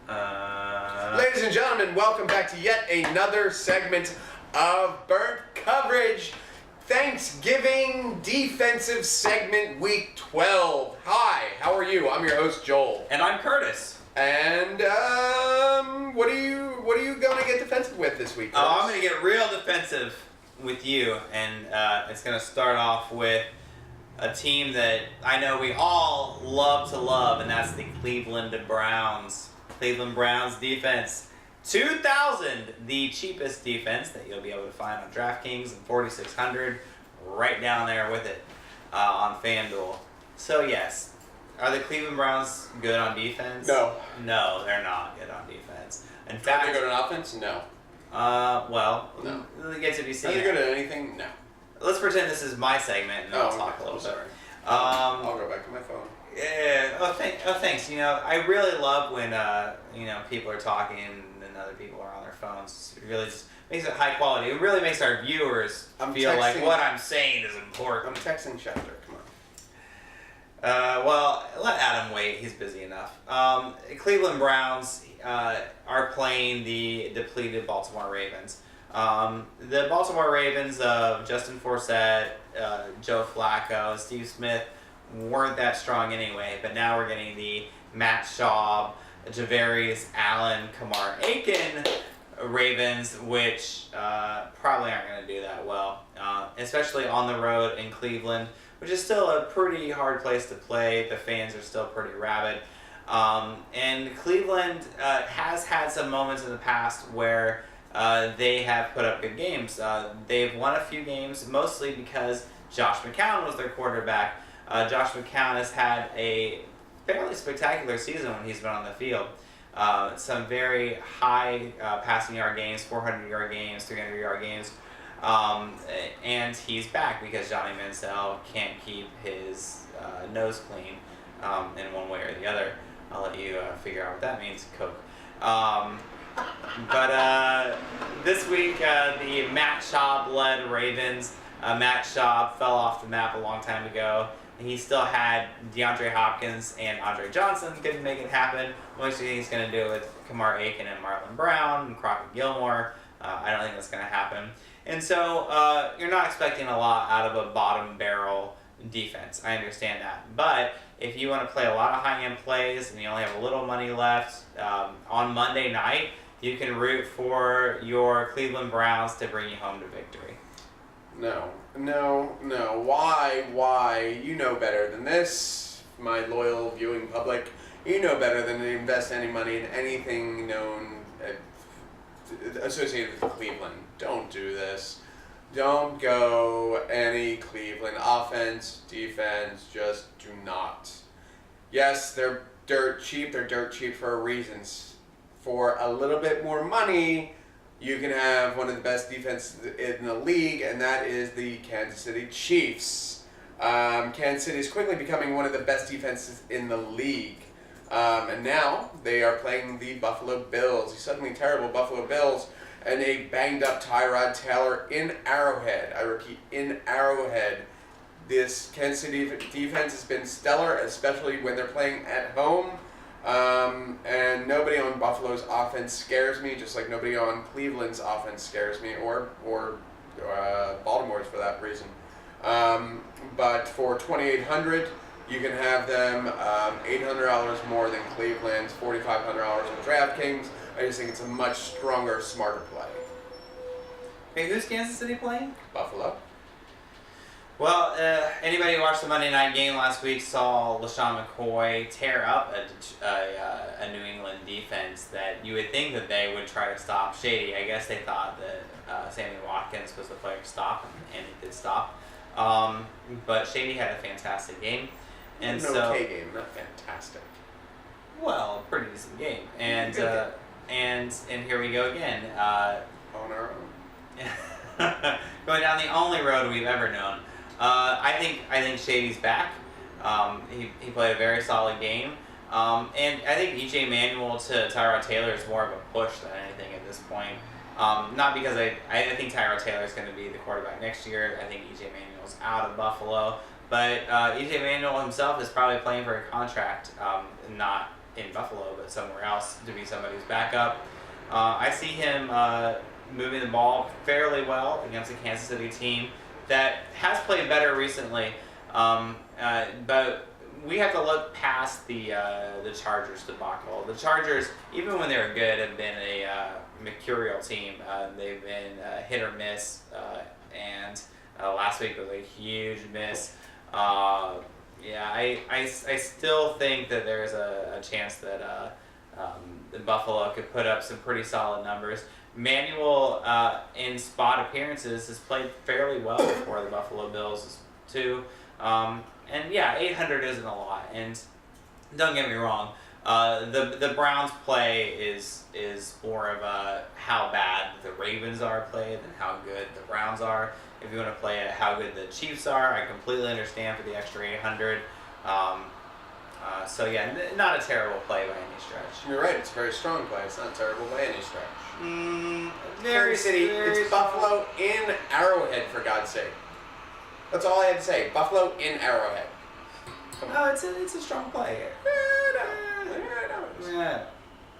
Ladies and gentlemen, welcome back to yet another segment of Burnt Coverage. Thanksgiving defensive segment week 12. Hi, how are you? I'm your host Joel. And I'm Curtis. And what are you going to get defensive with this week, Curtis? Oh, I'm going to get real defensive with you, and it's going to start off with a team that I know we all love to love, and that's the Cleveland Browns. Cleveland Browns defense. 2,000, the cheapest defense that you'll be able to find on DraftKings, and 4,600 right down there with it on FanDuel. So yes, are the Cleveland Browns good on defense? No. No, they're not good on defense. In Are fact, they good on offense? No. well, No. it gets to be seen. Are they good at anything? No. Let's pretend this is my segment, and then I'll talk a little bit. Sorry. I'll go back to my phone. Yeah. Oh, thanks. You know, I really love when people are talking and other people are on their phones. It really just makes it high quality. It really makes our viewers feel like what I'm saying is important. I'm texting Schefter. Come on. Well, let Adam wait. He's busy enough. Cleveland Browns are playing the depleted Baltimore Ravens. The Baltimore Ravens of Justin Forsett, Joe Flacco, Steve Smith weren't that strong anyway, but now we're getting the Matt Schaub, Javarius Allen, Kamar Aiken Ravens, which probably aren't going to do that well, especially on the road in Cleveland, which is still a pretty hard place to play. The fans are still pretty rabid. And Cleveland has had some moments in the past where they have put up good games. They've won a few games, mostly because Josh McCown was their quarterback. Josh McCown has had a fairly spectacular season when he's been on the field. Some very high passing yard games, 400-yard games, 300-yard games. And he's back because Johnny Manziel can't keep his nose clean in one way or the other. I'll let you figure out what that means, Coke. But this week, the Matt Schaub-led Ravens, Matt Schaub fell off the map a long time ago. He still had DeAndre Hopkins and Andre Johnson, couldn't make it happen. What do you think he's going to do with Kamar Aiken and Marlon Brown and Crockett Gilmore? I don't think that's going to happen. And so you're not expecting a lot out of a bottom barrel defense. I understand that. But if you want to play a lot of high-end plays and you only have a little money left, on Monday night, you can root for your Cleveland Browns to bring you home to victory. No. Why? You know better than this, my loyal viewing public. You know better than to invest any money in anything known associated with Cleveland. Don't do this. Don't go any Cleveland offense, defense. Just do not. Yes, they're dirt cheap. They're dirt cheap for a reason. For a little bit more money, you can have one of the best defenses in the league, and that is the Kansas City Chiefs. Kansas City is quickly becoming one of the best defenses in the league. And now they are playing the Buffalo Bills, the suddenly terrible Buffalo Bills, and a banged-up Tyrod Taylor in Arrowhead. I repeat, in Arrowhead. This Kansas City defense has been stellar, especially when they're playing at home. And nobody on Buffalo's offense scares me, just like nobody on Cleveland's offense scares me, or Baltimore's for that reason. But for $2,800, you can have them $800 more than Cleveland's, $4,500 on DraftKings. I just think it's a much stronger, smarter play. Hey, who's Kansas City playing? Buffalo. Well, anybody who watched the Monday night game last week saw LaShawn McCoy tear up a New England defense that you would think that they would try to stop Shady. I guess they thought that Sammy Watkins was the player to stop, and he did stop. But Shady had a fantastic game. And okay game, not fantastic. Well, pretty decent game. And here we go again. On our own. Going down the only road we've ever known. I think Shady's back. He played a very solid game. And I think E.J. Manuel to Tyrod Taylor is more of a push than anything at this point. Not because I think Tyrod Taylor is going to be the quarterback next year. I think E.J. Manuel's out of Buffalo. But E.J. Manuel himself is probably playing for a contract, not in Buffalo, but somewhere else to be somebody's backup. I see him moving the ball fairly well against a Kansas City team that has played better recently, but we have to look past the Chargers debacle. The Chargers, even when they were good, have been a mercurial team. They've been hit or miss, and last week was a huge miss. I still think that there's a chance that Buffalo could put up some pretty solid numbers. Manuel, in spot appearances, has played fairly well for the Buffalo Bills too. And yeah, 800 isn't a lot. And don't get me wrong, the Browns play is more of a how bad the Ravens are played than how good the Browns are. If you want to play at how good the Chiefs are, I completely understand for the extra 800. So yeah, not a terrible play by any stretch. You're right. It's a very strong play. It's not terrible by any stretch. Very City. It's Buffalo in Arrowhead, for God's sake. That's all I had to say. Buffalo in Arrowhead. No, it's a strong play. Yeah.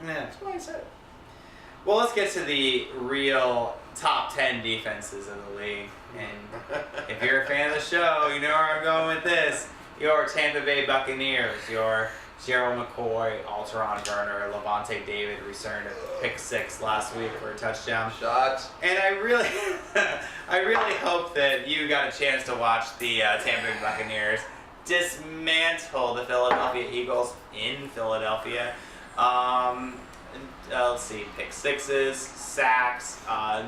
That's why I said it. Well, let's get to the real top 10 defenses of the league. And if you're a fan of the show, you know where I'm going with this. Your Tampa Bay Buccaneers, your Gerald McCoy, Alteron Werner, Levante David returned a pick 6 last week for a touchdown. Shots. And I really hope that you got a chance to watch the Tampa Bay Buccaneers dismantle the Philadelphia Eagles in Philadelphia. Let's see, pick 6s, sacks.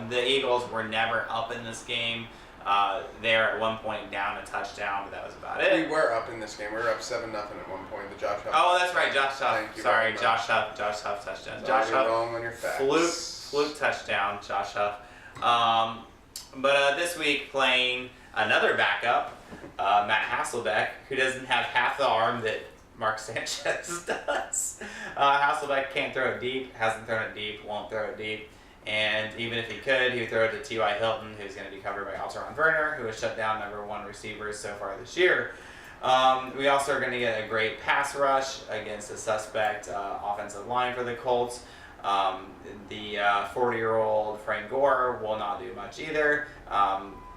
The Eagles were never up in this game. They were at one point down a touchdown, but that was about it. We were up in this game. We were up 7-0 at one point. The Josh Huff. Oh, that's right, Josh Huff. Thank you. Sorry, Josh Huff touchdown. Josh Huff. Wrong on your facts. Fluke touchdown, Josh Huff. But this week playing another backup, Matt Hasselbeck, who doesn't have half the arm that Mark Sanchez does. Hasselbeck can't throw it deep, hasn't thrown it deep, won't throw it deep. And even if he could, he would throw it to T.Y. Hilton, who's going to be covered by Alteron Werner, who has shut down #1 receivers so far this year. We also are going to get a great pass rush against a suspect offensive line for the Colts. The 40-year-old Frank Gore will not do much either.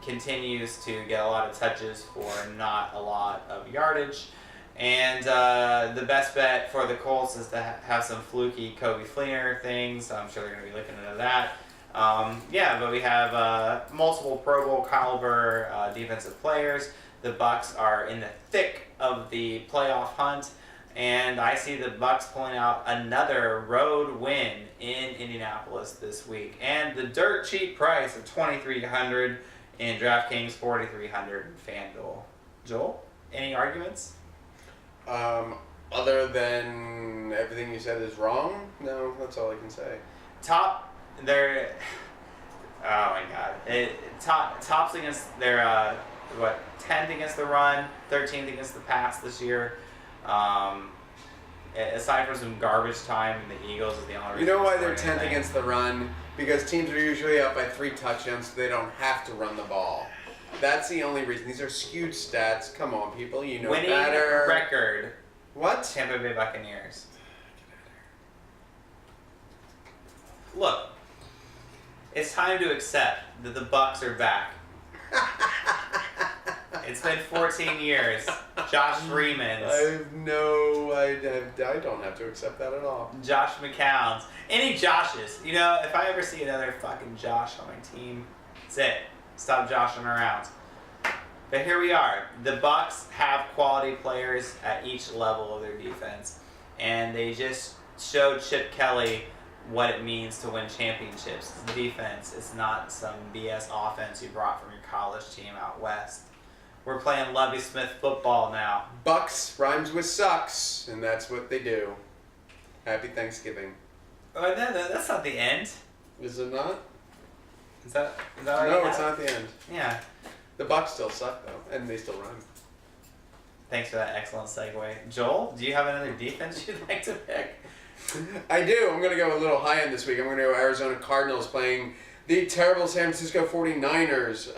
Continues to get a lot of touches for not a lot of yardage. And the best bet for the Colts is to have some fluky Coby Fleener things. I'm sure they're going to be looking into that. But we have multiple Pro Bowl caliber defensive players. The Bucs are in the thick of the playoff hunt, and I see the Bucs pulling out another road win in Indianapolis this week. And the dirt cheap price of $2,300 in DraftKings, $4,300 in FanDuel. Joel, any arguments? Other than everything you said is wrong? No, that's all I can say. Oh my God. Tops against their 10th against the run, 13th against the pass this year. Aside from some garbage time, the Eagles is the only reason. You know why they're 10th against the run? Because teams are usually up by 3 touchdowns, so they don't have to run the ball. That's the only reason. These are skewed stats. Come on, people. You know winning better. Record. What? Tampa Bay Buccaneers. Look, it's time to accept that the Bucs are back. It's been 14 years. Josh Freeman's. I don't have to accept that at all. Josh McCown's. Any Joshes. You know, if I ever see another fucking Josh on my team, that's it. Stop joshing around. But here we are. The Bucs have quality players at each level of their defense, and they just showed Chip Kelly what it means to win championships. It's defense. It's not some BS offense you brought from your college team out west. We're playing Lovie Smith football now. Bucks rhymes with sucks, and that's what they do. Happy Thanksgiving. Oh, that's not the end. Is it not? Is that all you No, have? it's not the end. Yeah. The Bucks still suck though, and they still rhyme. Thanks for that excellent segue. Joel, do you have another defense you'd like to pick? I do. I'm going to go a little high end this week. I'm going to go Arizona Cardinals playing the terrible San Francisco 49ers.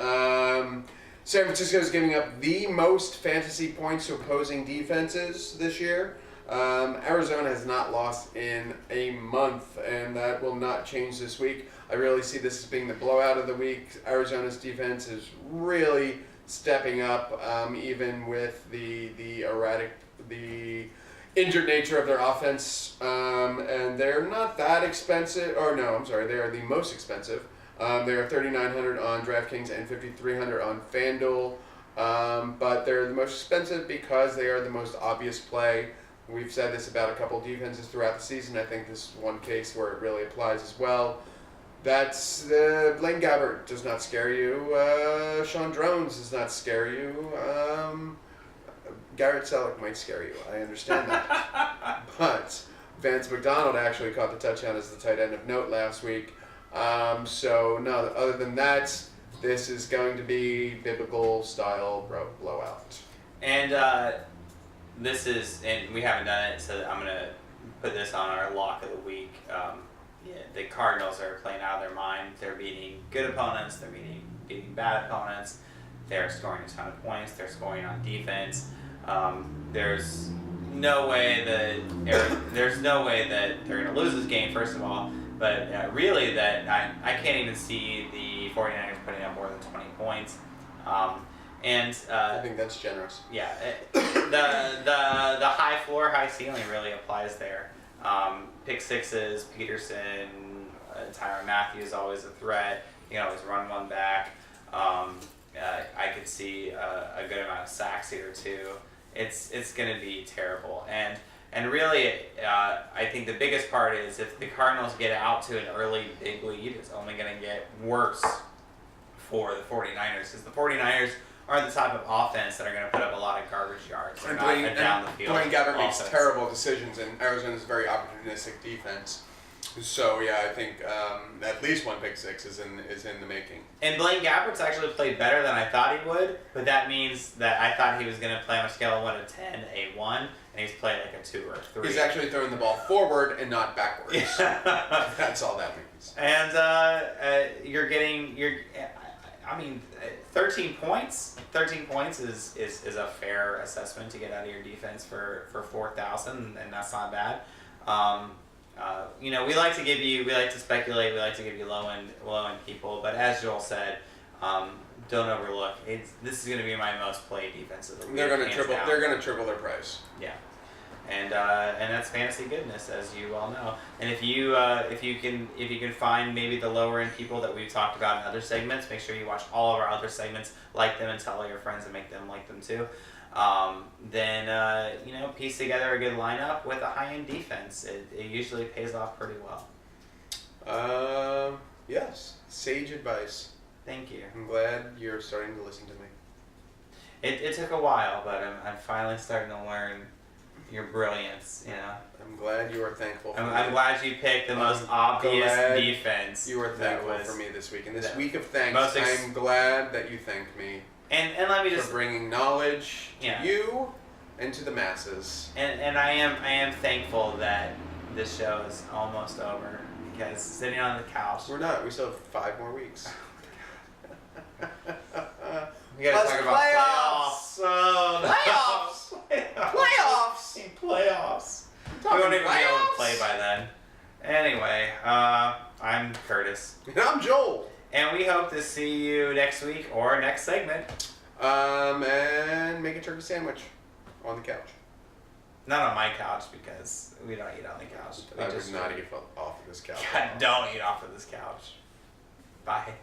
San Francisco is giving up the most fantasy points to opposing defenses this year. Arizona has not lost in a month, and that will not change this week. I really see this as being the blowout of the week. Arizona's defense is really stepping up, even with the erratic, the injured nature of their offense, and they're not that expensive. Or no, I'm sorry, they are the most expensive. They are $3,900 on DraftKings and $5,300 on FanDuel, but they're the most expensive because they are the most obvious play. We've said this about a couple of defenses throughout the season. I think this is one case where it really applies as well. That's Blaine Gabbert does not scare you. Sean Drones does not scare you. Garrett Selleck might scare you. I understand that. But Vance McDonald actually caught the touchdown as the tight end of note last week. So, no, other than that, this is going to be biblical style blowout. And this is, and we haven't done it, so I'm going to put this on our lock of the week. The Cardinals are playing out of their mind. They're beating good opponents. They're beating bad opponents. They're scoring a ton of points. They're scoring on defense. There's no way that they're going to lose this game, first of all. But really, that I can't even see the 49ers putting up more than 20 points. I think that's generous. Yeah, the high floor, high ceiling really applies there. Pick sixes, Peterson, Tyrann Mathieu is always a threat. You can always run one back. I could see a good amount of sacks here too. It's going to be terrible. And really, I think the biggest part is if the Cardinals get out to an early big lead, it's only going to get worse for the 49ers. Because the 49ers are the type of offense that are going to put up a lot of garbage yards. They're not a down the field Blaine Gabbert makes offense. terrible decisions, and Arizona's a very opportunistic defense. So yeah, I think at least one pick six is in the making. And Blaine Gabbert's actually played better than I thought he would, but that means that I thought he was going to play on a scale of 1 to 10, a 1, and he's played like a 2 or a 3. He's actually throwing the ball forward and not backwards. That's all that means. And I mean, 13 points. 13 points is a fair assessment to get out of your defense for 4,000, and that's not bad. We like to speculate, we like to give you low end people, but as Joel said, don't overlook. This is going to be my most played defense of the week. They're going to triple their price. Yeah, and that's fantasy goodness, as you all know. And if you can find maybe the lower end people that we've talked about in other segments, make sure you watch all of our other segments, like them, and tell all your friends and make them like them too. Then piece together a good lineup with a high-end defense. It usually pays off pretty well. Yes, sage advice. Thank you. I'm glad you're starting to listen to me. It took a while, but I'm finally starting to learn your brilliance. I'm glad you are thankful. I'm glad you picked the most obvious defense. You were thankful for me this week, and this week of thanks, most I'm glad that you thanked me. And let me just for bringing knowledge to you and to the masses. And I am thankful that this show is almost over, because sitting on the couch. We're not. We still have 5 more weeks. We gotta talk about playoffs. Playoffs. We won't even be able to play by then. Anyway, I'm Curtis. And I'm Joel. And we hope to see you next week or next segment. And make a turkey sandwich on the couch. Not on my couch, because we don't eat on the couch. I would not eat off of this couch. God, don't eat off of this couch. Bye.